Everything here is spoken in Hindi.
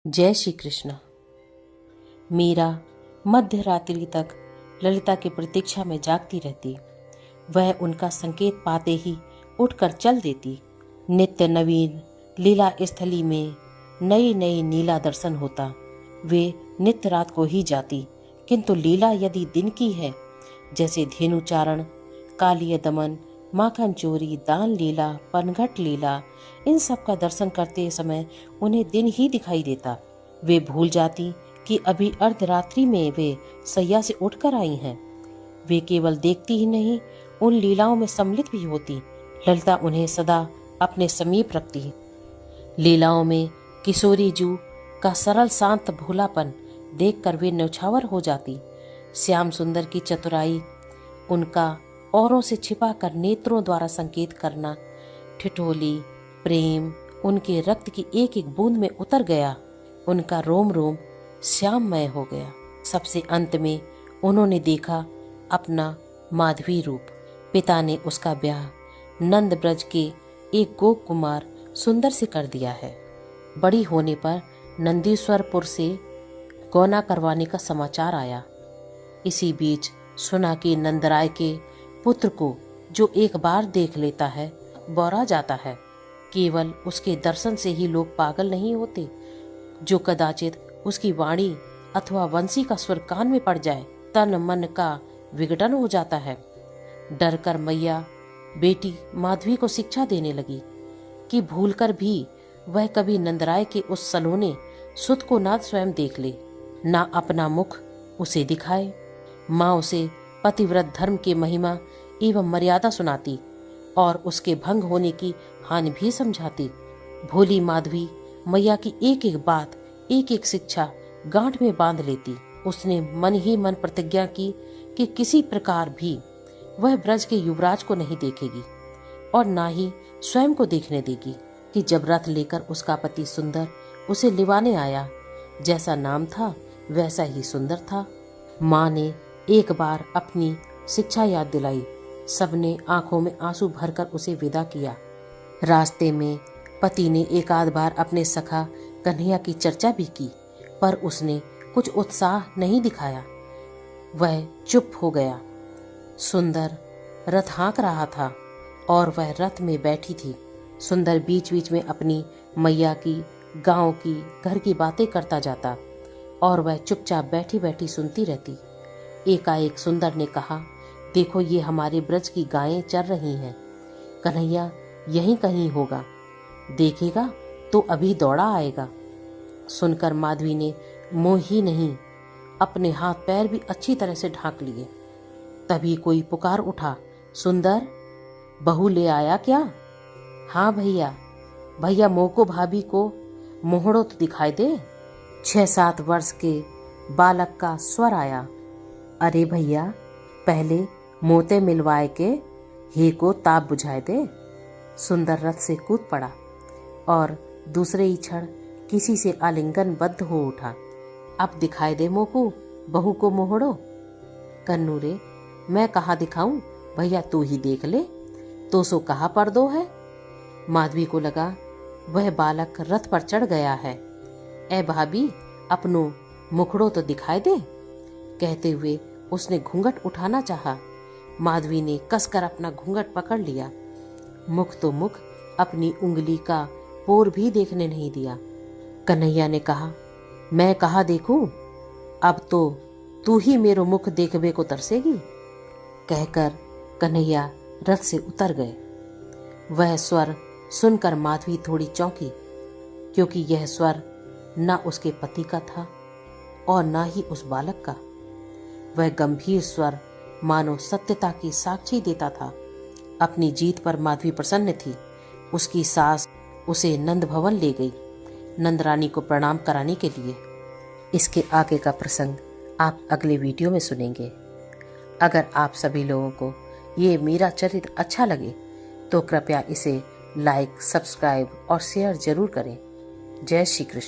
जय श्री कृष्ण। मीरा मध्य रात्रि तक ललिता की प्रतीक्षा में जागती रहती। वह उनका संकेत पाते ही उठकर चल देती। नित्य नवीन लीला स्थली में नई नई लीला दर्शन होता। वे नित्य रात को ही जाती, किंतु लीला यदि दिन की है, जैसे धेनुचारण, कालिय दमन, माखन चोरी, दान लीला, पनघट लीला, इन सब का दर्शन करते समय उन्हें दिन ही दिखाई देता। वे भूल जाती कि अभी अर्धरात्रि में वे सैया से उठकर आई हैं। वे केवल देखती ही नहीं, उन लीलाओं में सम्मिलित भी होती। ललिता उन्हें सदा अपने समीप रखती। लीलाओं में किशोरी जू का सरल शांत भोलापन देखकर वे न्यौछावर हो जाती। श्याम सुंदर की चतुराई, उनका औरों से छिपा कर नेत्रों द्वारा संकेत करना, ठिठोली प्रेम उनके रक्त की एक एक बूंद में उतर गया। उनका रोम रोम श्याममय हो गया। सबसे अंत में उन्होंने देखा अपना माधवी रूप। पिता ने उसका ब्याह नंद ब्रज के एक गोप कुमार सुंदर से कर दिया है। बड़ी होने पर नंदीश्वरपुर से गौना करवाने का समाचार आया। इसी बीच सुना कि नंदराय के पुत्र को जो एक बार देख लेता है बौरा जाता है। केवल उसके दर्शन से ही लोग पागल नहीं होते। जो कदाचित उसकी वाणी अथवा वंशी का स्वर कान में पड़ जाए, तन मन का विघटन हो जाता है। डर कर मैया बेटी माधवी को शिक्षा देने लगी कि भूलकर भी वह कभी नंदराय के उस सलोने सुत को ना स्वयं देख ले, ना अपना मुख उसे दिखाए। माँ उसे पतिव्रत धर्म की महिमा एवं मर्यादा सुनाती और उसके भंग होने की हानि भी समझाती। भोली माधवी मैया की एक एक बात, एक एक शिक्षा गांठ में बांध लेती। उसने मन ही मन प्रतिज्ञा की कि किसी प्रकार भी वह ब्रज के युवराज को नहीं देखेगी और ना ही स्वयं को देखने देगी। कि जब रथ लेकर उसका पति सुंदर उसे लिवाने आया, जैसा नाम था वैसा ही सुंदर था। माँ ने एक बार अपनी शिक्षा याद दिलाई। सबने आंखों में आंसू भरकर उसे विदा किया। रास्ते में पति ने एक आध बार अपने सखा कन्हैया की चर्चा भी की, पर उसने कुछ उत्साह नहीं दिखाया। वह चुप हो गया। सुंदर रथ हाँक रहा था और वह रथ में बैठी थी। सुंदर बीच बीच में अपनी मैया की, गांव की, घर की बातें करता जाता और वह चुपचाप बैठी बैठी सुनती रहती। एकाएक सुंदर ने कहा, देखो ये हमारे ब्रज की गायें चर रही हैं। कन्हैया यहीं कहीं होगा, देखेगा तो अभी दौड़ा आएगा। सुनकर माधवी ने मुंह ही नहीं, अपने हाथ पैर भी अच्छी तरह से ढांक लिए। तभी कोई पुकार उठा, सुंदर बहू ले आया क्या? हाँ भैया। भैया मोको भाभी को मोहड़ो तो दिखाई दे। 6-7 वर्ष के बालक का स्वर आया। अरे भैया, पहले मोते मिलवाए के ही को ताप बुझाए दे। सुंदर रथ से कूद पड़ा और दूसरे ही क्षण किसी से आलिंगन बद्ध हो उठा। अब दिखाई दे मोकू, बहू को मोहड़ो। कन्नू रे, मैं कहाँ दिखाऊं, भैया तू ही देख ले, तो सो कहाँ पर्दो है। माधवी को लगा वह बालक रथ पर चढ़ गया है। ए भाभी, अपनो मुखड़ो तो दिखाई दे। कहते हुए उसने घूंघट उठाना चाहा। माधवी ने कसकर अपना घूंघट पकड़ लिया। मुख तो मुख, अपनी उंगली का पोर भी देखने नहीं दिया। कन्हैया ने कहा, मैं कहा देखूं, अब तो तू ही मेरो मुख देखबे को तरसेगी। कहकर कन्हैया रथ से उतर गए। वह स्वर सुनकर माधवी थोड़ी चौंकी, क्योंकि यह स्वर न उसके पति का था और न ही उस बालक का। वह गंभीर स्वर मानो सत्यता की साक्षी देता था। अपनी जीत पर माधवी प्रसन्न थी। उसकी सास उसे नंद भवन ले गई, नंदरानी को प्रणाम कराने के लिए। इसके आगे का प्रसंग आप अगले वीडियो में सुनेंगे। अगर आप सभी लोगों को ये मीरा चरित्र अच्छा लगे तो कृपया इसे लाइक, सब्सक्राइब और शेयर जरूर करें। जय श्री कृष्ण।